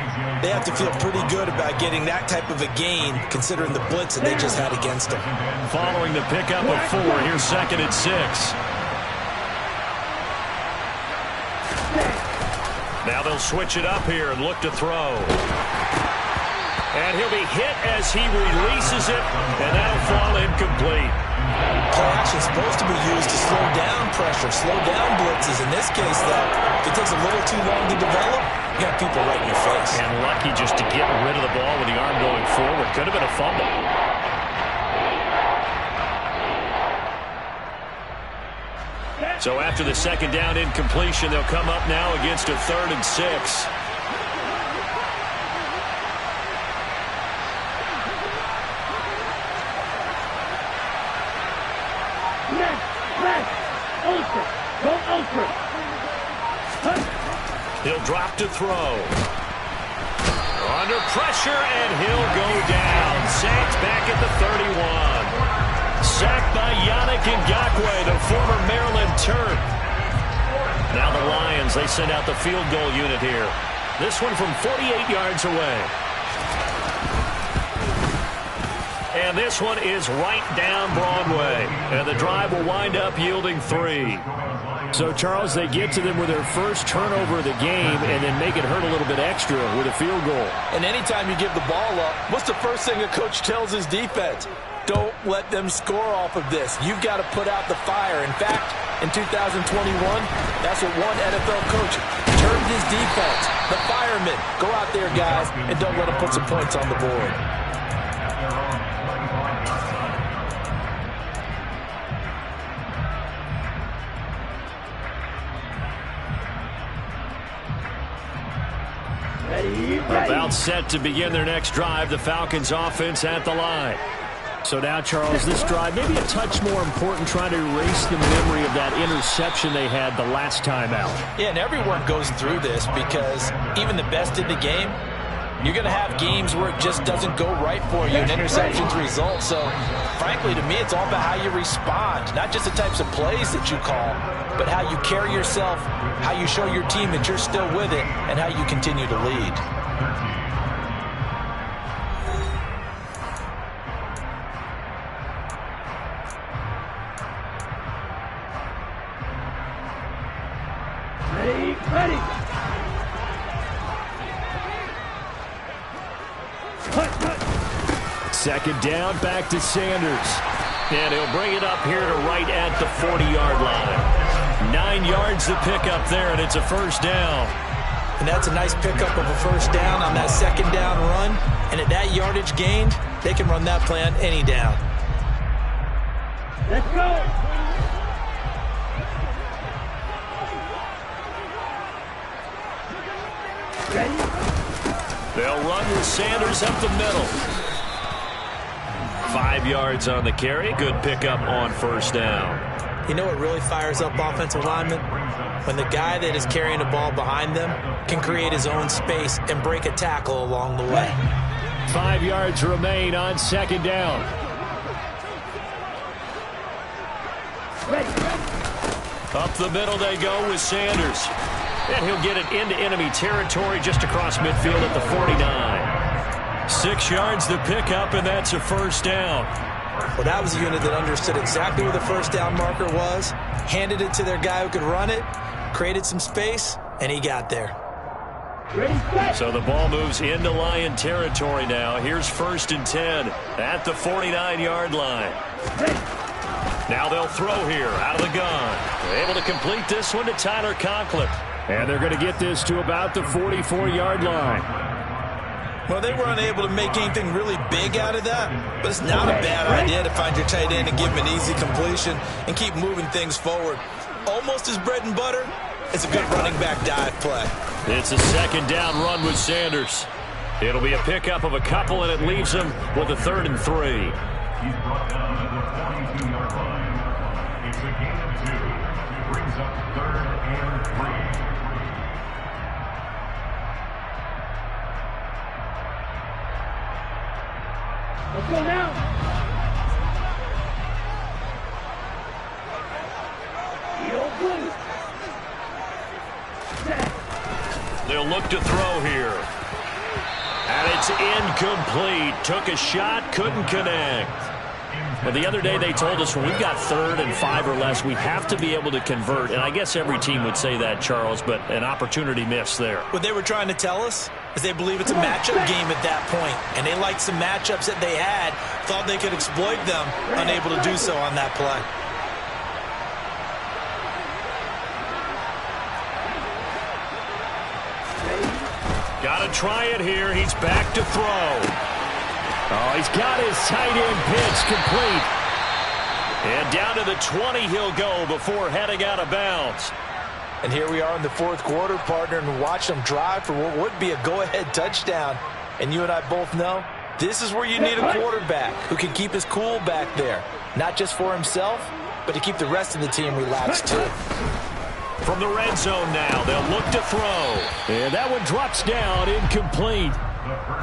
[SPEAKER 3] they have to feel pretty good about getting that type of a gain, considering the blitz that they just had against them.
[SPEAKER 2] Following the pickup of 4, here's 2nd and 6. Now they'll switch it up here and look to throw. And he'll be hit as he releases it, and that'll fall incomplete.
[SPEAKER 3] Play action is supposed to be used to slow down pressure, slow down blitzes. In this case, though, if it takes a little too long to develop, you got people right in your face.
[SPEAKER 2] And lucky just to get rid of the ball with the arm going forward. Could have been a fumble. So after the 2nd down incompletion, they'll come up now against a 3rd and 6. He'll drop to throw. Under pressure, and he'll go down. Sacked back at the 31. Sacked by Yannick Ngakoue, the former Maryland Terp. Now the Lions, they send out the field goal unit here. This one from 48 yards away. And this one is right down Broadway. And the drive will wind up yielding 3. So, Charles, they get to them with their first turnover of the game and then make it hurt a little bit extra with a field goal.
[SPEAKER 6] And anytime you give the ball up, what's the first thing a coach tells his defense? Don't let them score off of this. You've got to put out the fire. In fact, in 2021, that's what one NFL coach termed his defense. The firemen. Go out there, guys, and don't let them put some points on the board.
[SPEAKER 2] About set to begin their next drive, the Falcons offense at the line. So now, Charles, this drive maybe a touch more important, trying to erase the memory of that interception they had the last time out.
[SPEAKER 3] Yeah, and everyone goes through this because even the best in the game, You're going to have games where it just doesn't go right for you, and interceptions result. So, frankly, to me, it's all about how you respond, not just the types of plays that you call, but how you carry yourself, how you show your team that you're still with it, and how you continue to lead.
[SPEAKER 4] Ready.
[SPEAKER 2] Second down, back to Sanders. And he'll bring it up here to right at the 40-yard line. 9 yards to pick up there, and it's a first down.
[SPEAKER 3] And that's a nice pickup of a first down on that second down run. And at that yardage gained, they can run that play on any down.
[SPEAKER 4] Let's go. Ready?
[SPEAKER 2] They'll run with Sanders up the middle. 5 yards on the carry. Good pickup on first down.
[SPEAKER 3] You know what really fires up offensive linemen? When the guy that is carrying the ball behind them can create his own space and break a tackle along the way.
[SPEAKER 2] 5 yards remain on second down.
[SPEAKER 4] Ready.
[SPEAKER 2] Up the middle they go with Sanders. And he'll get it into enemy territory just across midfield at the 49. 6 yards to pick up, and that's a first down.
[SPEAKER 3] Well, that was a unit that understood exactly where the first down marker was, handed it to their guy who could run it, created some space, and he got there.
[SPEAKER 4] Ready, set.
[SPEAKER 2] So the ball moves into Lion territory now. Here's 1st and 10 at the 49-yard line.
[SPEAKER 4] Ready.
[SPEAKER 2] Now they'll throw here out of the gun. They're able to complete this one to Tyler Conklin. And they're going to get this to about the 44-yard line.
[SPEAKER 3] Well, they were unable to make anything really big out of that, but it's not a bad idea to find your tight end and give him an easy completion and keep moving things forward. Almost his bread and butter. It's a good running back dive play.
[SPEAKER 2] It's a second down run with Sanders. It'll be a pickup of a couple, and it leaves him with a 3rd and 3.
[SPEAKER 5] He's brought down at the 42-yard line. It's a gain of 2. Brings up 3rd and 3.
[SPEAKER 4] Let's go now.
[SPEAKER 2] They'll look to throw here. And it's incomplete. Took a shot, couldn't connect. Well, the other day they told us when we've got 3rd and 5 or less, we have to be able to convert. And I guess every team would say that, Charles, but an opportunity missed there.
[SPEAKER 3] What they were trying to tell us is they believe it's a matchup game at that point. And they liked some matchups that they had, thought they could exploit them, unable to do so on that play.
[SPEAKER 2] Got to try it here. He's back to throw. Oh, he's got his tight end pitch complete. And down to the 20 he'll go before heading out of bounds.
[SPEAKER 3] And here we are in the 4th quarter, partner, and watch them drive for what would be a go-ahead touchdown. And you and I both know this is where you need a quarterback who can keep his cool back there. Not just for himself, but to keep the rest of the team relaxed too.
[SPEAKER 2] From the red zone now, they'll look to throw. And that one drops down, incomplete.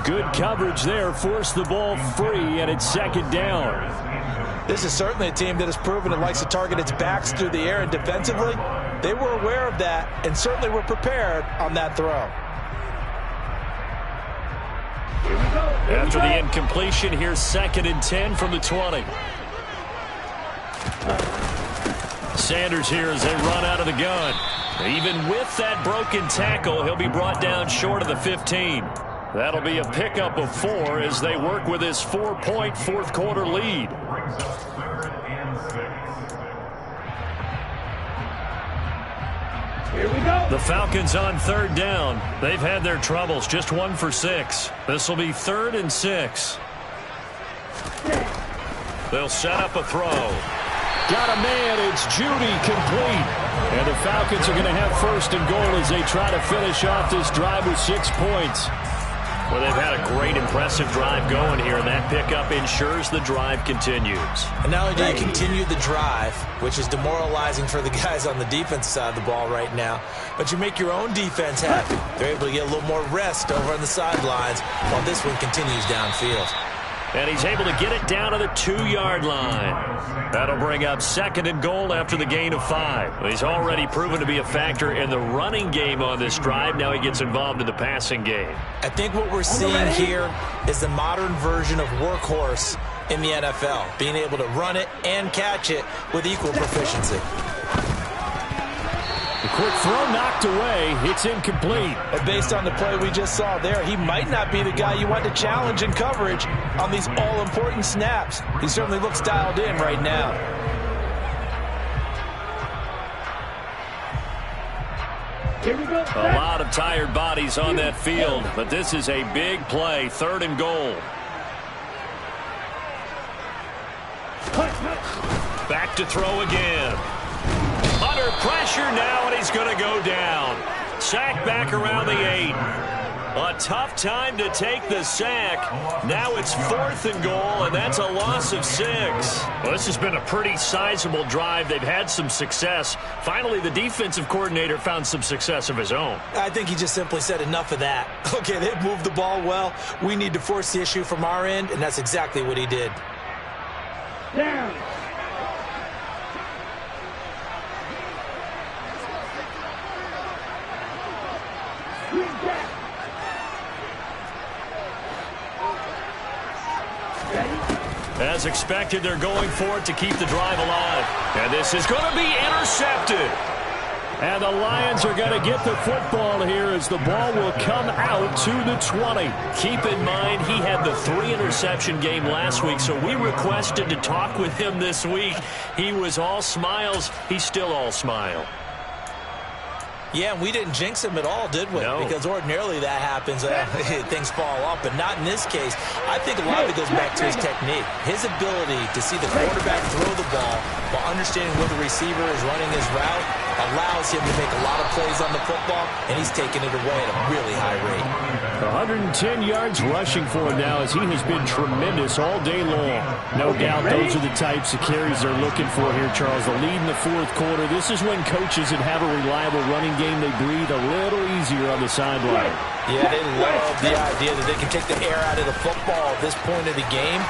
[SPEAKER 2] Good coverage there, forced the ball free, and it's 2nd down.
[SPEAKER 3] This is certainly a team that has proven it likes to target its backs through the air, and defensively, they were aware of that and certainly were prepared on that throw.
[SPEAKER 2] After the incompletion, here's 2nd and 10 from the 20. Sanders here as they run out of the gun. Even with that broken tackle, he'll be brought down short of the 15. That'll be a pickup of 4 as they work with his 4-point 4th quarter lead.
[SPEAKER 5] Brings up 3rd and 6.
[SPEAKER 4] Here we go.
[SPEAKER 2] The Falcons on 3rd down. They've had their troubles, just 1 for 6. This will be 3rd and 6. They'll set up a throw. Got a man, it's Judy, complete. And the Falcons are going to have 1st and goal as they try to finish off this drive with 6 points. Well, they've had a great, impressive drive going here, and that pickup ensures the drive continues.
[SPEAKER 3] And not only do you continue the drive, which is demoralizing for the guys on the defensive side of the ball right now, but you make your own defense happy. They're able to get a little more rest over on the sidelines while this one continues downfield.
[SPEAKER 2] And he's able to get it down to the 2-yard line. That'll bring up 2nd and goal after the gain of 5. He's already proven to be a factor in the running game on this drive. Now he gets involved in the passing game.
[SPEAKER 3] I think what we're seeing here is the modern version of workhorse in the NFL, being able to run it and catch it with equal proficiency.
[SPEAKER 2] The quick throw knocked away. It's incomplete.
[SPEAKER 3] And based on the play we just saw there, he might not be the guy you want to challenge in coverage on these all-important snaps. He certainly looks dialed in right now.
[SPEAKER 4] Here we go.
[SPEAKER 2] A lot of tired bodies on that field, but this is a big play. 3rd and goal. Back to throw again. Under pressure now, and he's going to go down. Sack back around the 8. A tough time to take the sack. Now it's 4th and goal, and that's a loss of 6. Well, this has been a pretty sizable drive. They've had some success. Finally, the defensive coordinator found some success of his own.
[SPEAKER 3] I think he just simply said enough of that. Okay, they've moved the ball well. We need to force the issue from our end, and that's exactly what he did.
[SPEAKER 4] Down.
[SPEAKER 2] As expected, they're going for it to keep the drive alive. And this is going to be intercepted. And the Lions are going to get the football here as the ball will come out to the 20. Keep in mind, he had the 3-interception game last week, so we requested to talk with him this week. He was all smiles. He's still all smile.
[SPEAKER 3] Yeah, we didn't jinx him at all, did we?
[SPEAKER 2] No.
[SPEAKER 3] Because ordinarily that happens. Things fall off, but not in this case. I think a lot of it goes back to his technique. His ability to see the quarterback throw the ball while understanding where the receiver is running his route allows him to make a lot of plays on the football, and he's taking it away at a really high rate.
[SPEAKER 2] 110 yards rushing for him now as he has been tremendous all day long. No doubt those are the types of carries they're looking for here, Charles. The lead in the 4th quarter. This is when coaches that have a reliable running game, they breathe a little easier on the sideline.
[SPEAKER 3] Yeah, they love the idea that they can take the air out of the football at this point of the game.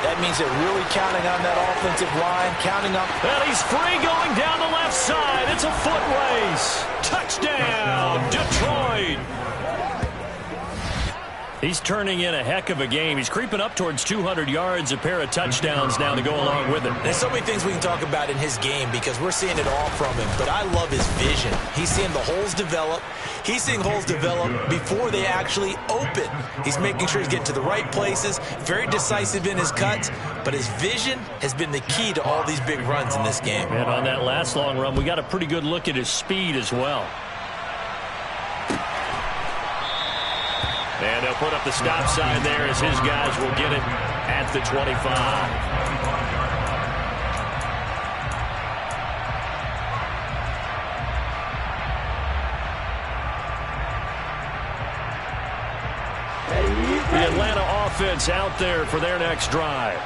[SPEAKER 3] That means they're really counting on that offensive line, counting on...
[SPEAKER 2] And he's free going down the left side. It's a foot race. Touchdown, Detroit. He's turning in a heck of a game. He's creeping up towards 200 yards, a pair of touchdowns now to go along with him.
[SPEAKER 3] There's so many things we can talk about in his game because we're seeing it all from him, but I love his vision. He's seeing the holes develop. He's seeing holes develop before they actually open. He's making sure he's getting to the right places, very decisive in his cuts, but his vision has been the key to all these big runs in this game.
[SPEAKER 2] And on that last long run, we got a pretty good look at his speed as well. And they'll put up the stop sign there as his guys will get it at the 25. The Atlanta offense out there for their next drive.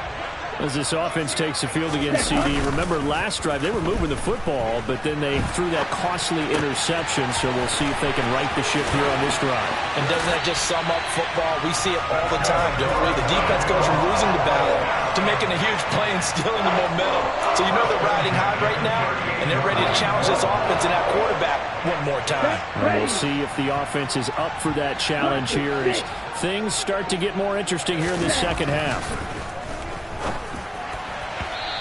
[SPEAKER 2] As this offense takes the field against CD. Remember, last drive, they were moving the football, but then they threw that costly interception, so we'll see if they can right the ship here on this drive.
[SPEAKER 3] And doesn't that just sum up football? We see it all the time, don't we? The defense goes from losing the battle to making a huge play and stealing the momentum. So you know they're riding high right now, and they're ready to challenge this offense and that quarterback one more time.
[SPEAKER 2] And we'll see if the offense is up for that challenge here as things start to get more interesting here in the second half.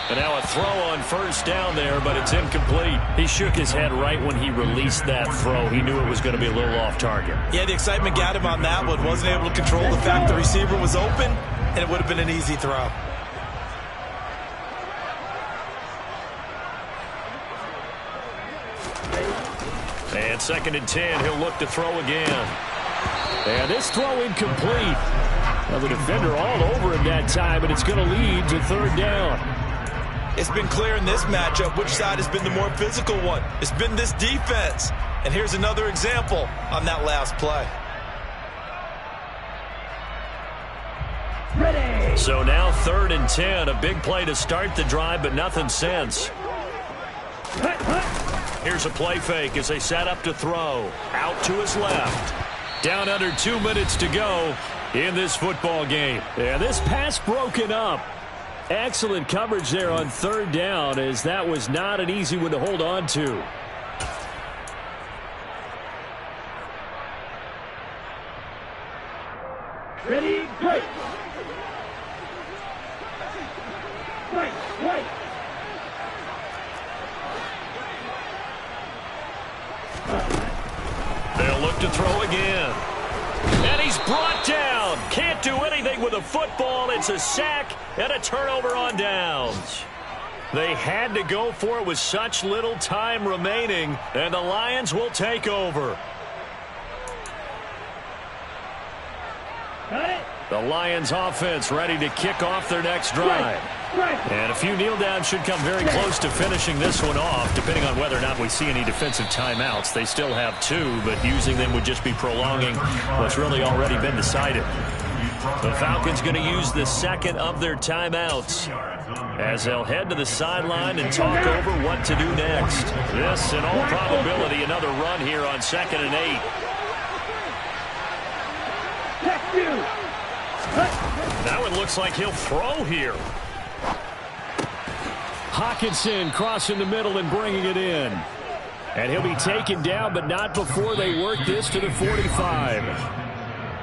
[SPEAKER 2] And now a throw on first down there, but it's incomplete. He shook his head right when he released that throw. He knew it was going to be a little off target.
[SPEAKER 3] Yeah, the excitement got him on that one. Wasn't able to control the fact the receiver was open, and it would have been an easy throw.
[SPEAKER 2] And 2nd and 10, he'll look to throw again. And this throw incomplete. Now the defender all over him that time, but it's going to lead to 3rd down.
[SPEAKER 3] It's been clear in this matchup which side has been the more physical one. It's been this defense. And here's another example on that last play.
[SPEAKER 4] Ready.
[SPEAKER 2] So now 3rd and 10. A big play to start the drive, but nothing since. Here's a play fake as they set up to throw. Out to his left. Down under 2 minutes to go in this football game.
[SPEAKER 7] Yeah, this pass broken up. Excellent coverage there on 3rd down, as that was not an easy one to hold on to.
[SPEAKER 4] Ready, break. Right.
[SPEAKER 2] They'll look to throw again. And he's brought down. Can't do anything with a football. It's a sack and a turnover on downs. They had to go for it with such little time remaining, and the Lions will take over.
[SPEAKER 4] Got it.
[SPEAKER 2] The Lions offense ready to kick off their next drive. And a few kneel downs should come very close to finishing this one off, depending on whether or not we see any defensive timeouts. They still have 2, but using them would just be prolonging what's really already been decided. The Falcons going to use the 2nd of their timeouts as they'll head to the sideline and talk over what to do next. This, in all probability, another run here on 2nd and 8. That one looks like he'll throw here.
[SPEAKER 7] Hawkinson crossing the middle and bringing it in. And he'll be taken down, but not before they work this to the 45.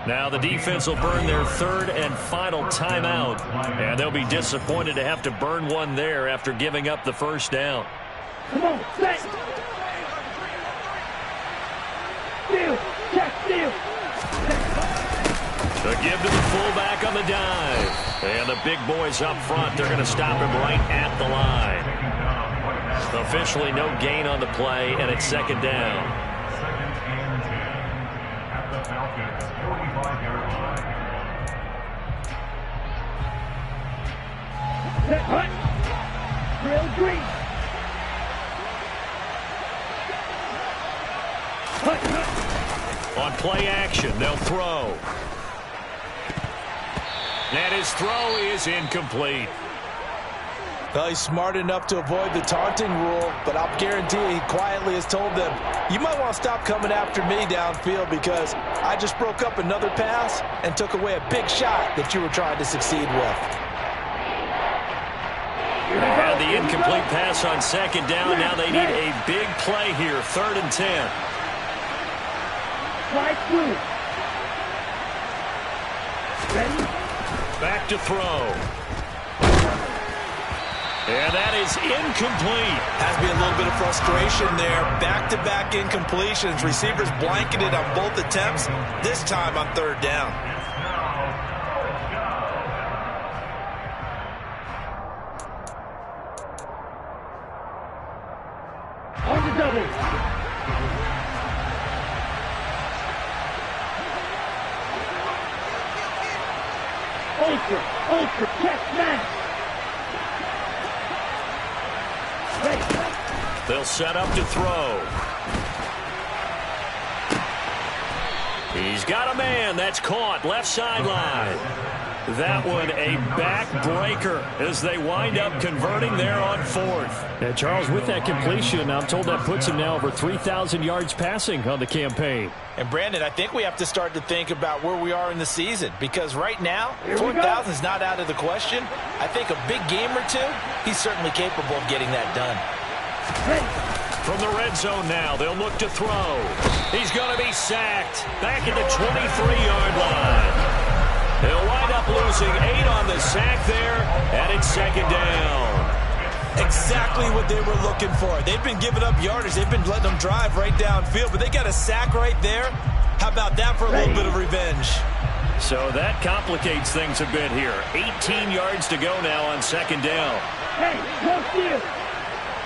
[SPEAKER 2] Now the defense will burn their 3rd and final timeout. And they'll be disappointed to have to burn one there after giving up the 1st down.
[SPEAKER 4] Come on, set. Steal. Check, steal.
[SPEAKER 2] The give to the fullback on the dive. And the big boys up front, they're going to stop him right at the line. Officially no gain on the play, and it's 2nd down.
[SPEAKER 5] 2nd and 10 at the Falcons' 45-yard line.
[SPEAKER 4] Set, hut. Real green. Hut.
[SPEAKER 2] On play action, they'll throw. And his throw is incomplete.
[SPEAKER 3] Well, he's smart enough to avoid the taunting rule, but I'll guarantee he quietly has told them, you might want to stop coming after me downfield because I just broke up another pass and took away a big shot that you were trying to succeed with.
[SPEAKER 2] And the incomplete pass on 2nd down. Now they need a big play here, 3rd and 10.
[SPEAKER 4] Slide through. Ready?
[SPEAKER 2] Back to throw. And that is incomplete.
[SPEAKER 3] Has to be a little bit of frustration there. Back-to-back incompletions. Receivers blanketed on both attempts, this time on 3rd down.
[SPEAKER 4] On the double. Ultra, check, match. Ready.
[SPEAKER 2] They'll set up to throw. He's got a man. That's caught. Left sideline. That one a backbreaker as they wind up converting there on 4th.
[SPEAKER 7] And Charles, with that completion, I'm told that puts him now over 3,000 yards passing on the campaign.
[SPEAKER 3] And Brandon, I think we have to start to think about where we are in the season, because right now, 4,000 is not out of the question. I think a big game or 2, he's certainly capable of getting that done.
[SPEAKER 2] From the red zone now, they'll look to throw. He's going to be sacked back at the 23-yard line. They'll wind up losing 8 on the sack there, and it's 2nd down.
[SPEAKER 3] Exactly what they were looking for. They've been giving up yardage. They've been letting them drive right downfield, but they got a sack right there. How about that for a little bit of revenge?
[SPEAKER 2] So that complicates things a bit here. 18 yards to go now on 2nd down.
[SPEAKER 4] Hey, no steal.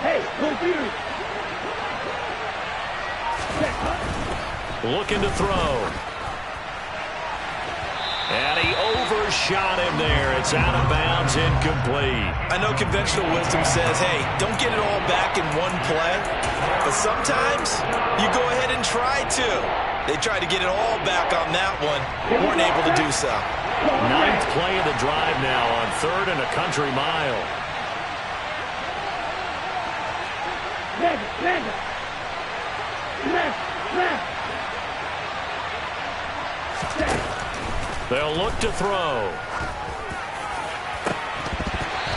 [SPEAKER 4] Hey, no steal.
[SPEAKER 2] Looking to throw. And he overshot him there. It's out of bounds, incomplete.
[SPEAKER 3] I know conventional wisdom says, hey, don't get it all back in one play. But sometimes you go ahead and try to. They tried to get it all back on that one. Weren't able to do so.
[SPEAKER 2] 9th play of the drive now on 3rd and a country mile. They'll look to throw.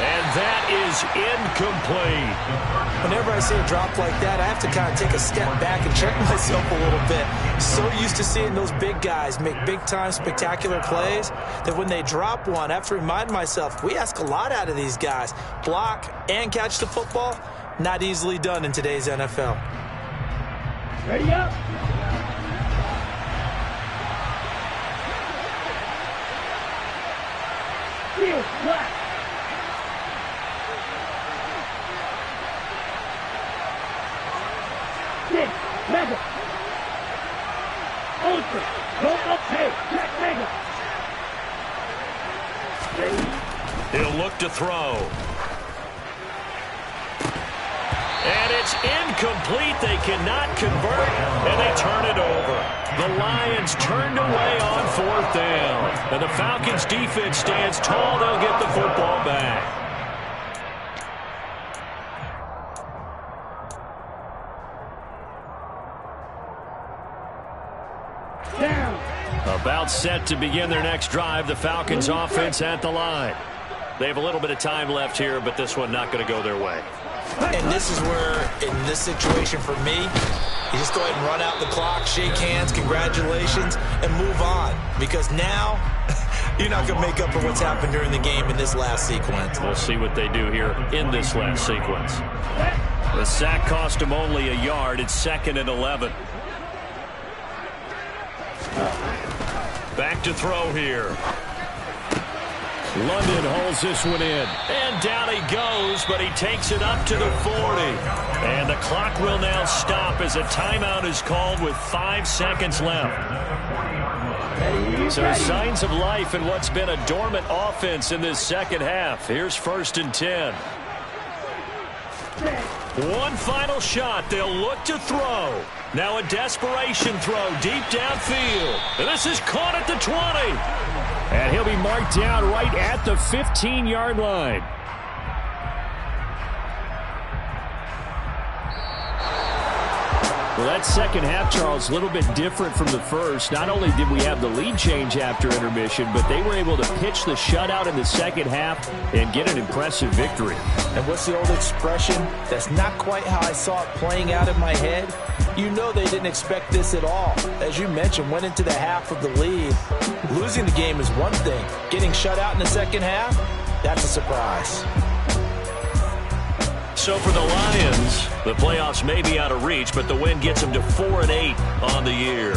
[SPEAKER 2] And that is incomplete.
[SPEAKER 3] Whenever I see a drop like that, I have to kind of take a step back and check myself a little bit. So used to seeing those big guys make big-time spectacular plays that when they drop one, I have to remind myself, we ask a lot out of these guys. Block and catch the football, not easily done in today's NFL.
[SPEAKER 4] Ready up. Field flat. Six, mega. Ultra, go up, hey, check mega.
[SPEAKER 2] He'll look to throw. And it's incomplete. They cannot convert, and they turn it over. The Lions turned away on 4th down. And the Falcons' defense stands tall. They'll get the football back. About set to begin their next drive. The Falcons' offense at the line. They have a little bit of time left here, but this one not going to go their way.
[SPEAKER 3] And this is where, in this situation for me, you just go ahead and run out the clock, shake hands, congratulations, and move on. Because now, you're not going to make up for what's happened during the game in this last sequence.
[SPEAKER 2] We'll see what they do here in this last sequence. The sack cost him only a yard. It's 2nd and 11. Back to throw here.
[SPEAKER 7] London holds this one in.
[SPEAKER 2] And down he goes, but he takes it up to the 40. And the clock will now stop as a timeout is called with 5 seconds left. So signs of life in what's been a dormant offense in this second half. Here's 1st and 10. One final shot. They'll look to throw. Now a desperation throw deep downfield. And this is caught at the 20.
[SPEAKER 7] And he'll be marked down right at the 15-yard line. Well, that second half, Charles, a little bit different from the first. Not only did we have the lead change after intermission, but they were able to pitch the shutout in the second half and get an impressive victory.
[SPEAKER 3] And what's the old expression? That's not quite how I saw it playing out in my head. You know they didn't expect this at all. As you mentioned, went into the half of the lead. Losing the game is one thing. Getting shut out in the second half, that's a surprise.
[SPEAKER 2] So for the Lions, the playoffs may be out of reach, but the win gets them to 4-8 on the year.